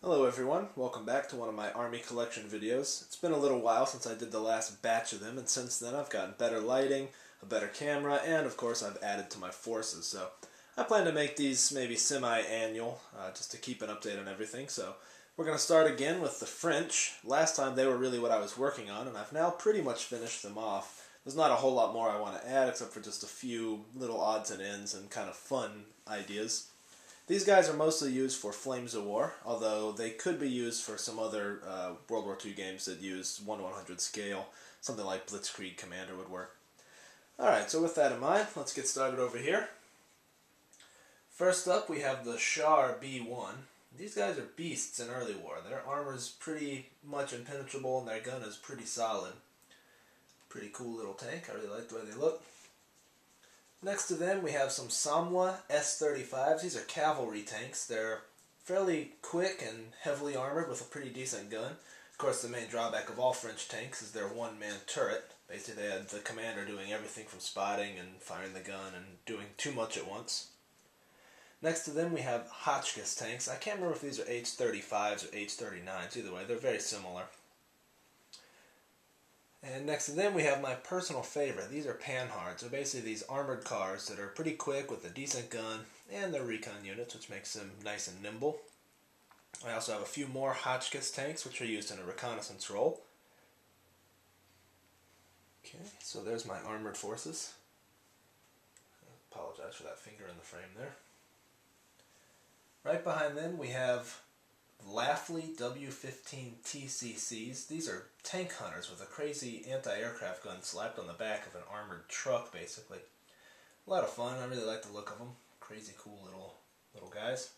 Hello everyone, welcome back to one of my Army collection videos. It's been a little while since I did the last batch of them, and since then I've gotten better lighting, a better camera, and of course I've added to my forces. So I plan to make these maybe semi-annual, just to keep an update on everything. So we're going to start again with the French. Last time they were really what I was working on, and I've now pretty much finished them off. There's not a whole lot more I want to add except for just a few little odds and ends and kind of fun ideas. These guys are mostly used for Flames of War, although they could be used for some other World War II games that use 1/100 scale. Something like Blitzkrieg Commander would work. Alright, so with that in mind, let's get started over here. First up, we have the Char B1. These guys are beasts in early war. Their armor is pretty much impenetrable, and their gun is pretty solid. Pretty cool little tank. I really like the way they look. Next to them, we have some Samwa S-35s. These are cavalry tanks. They're fairly quick and heavily armored with a pretty decent gun. Of course, the main drawback of all French tanks is their one-man turret. Basically, they had the commander doing everything from spotting and firing the gun and doing too much at once. Next to them, we have Hotchkiss tanks. I can't remember if these are H-35s or H-39s. Either way, they're very similar. And next to them we have my personal favorite. These are Panhards. They're basically these armored cars that are pretty quick with a decent gun, and they're recon units, which makes them nice and nimble. I also have a few more Hotchkiss tanks, which are used in a reconnaissance role. Okay, so there's my armored forces. I apologize for that finger in the frame there. Right behind them we have Lafley W-15 TCCs. These are tank hunters with a crazy anti-aircraft gun slapped on the back of an armored truck, basically. A lot of fun. I really like the look of them. Crazy cool little guys.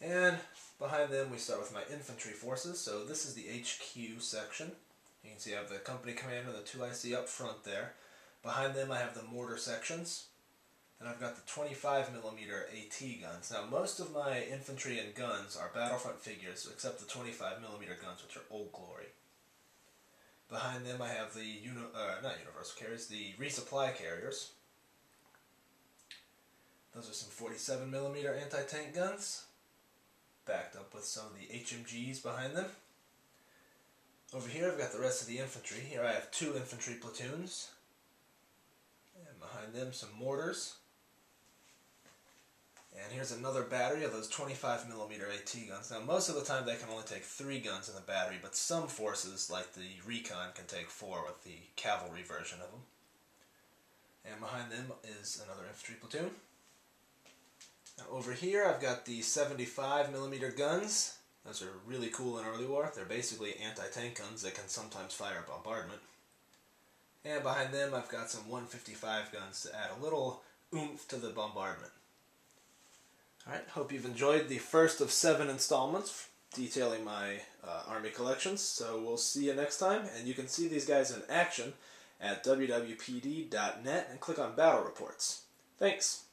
And behind them we start with my infantry forces. So this is the HQ section. You can see I have the company commander, the two I see up front there. Behind them I have the mortar sections. And I've got the 25mm AT guns. Now, most of my infantry and guns are Battlefront figures, except the 25mm guns, which are Old Glory. Behind them, I have the not universal carriers, the resupply carriers. Those are some 47mm anti-tank guns, backed up with some of the HMGs behind them. Over here, I've got the rest of the infantry. Here I have two infantry platoons, and behind them, some mortars. And here's another battery of those 25mm AT guns. Now, most of the time they can only take 3 guns in the battery, but some forces, like the Recon, can take 4 with the cavalry version of them. And behind them is another infantry platoon. Now, over here I've got the 75mm guns. Those are really cool in early war. They're basically anti-tank guns that can sometimes fire a bombardment. And behind them I've got some 155 guns to add a little oomph to the bombardment. Alright, hope you've enjoyed the first of 7 installments detailing my Army collections. So we'll see you next time, and you can see these guys in action at wwpd.net and click on Battle Reports. Thanks!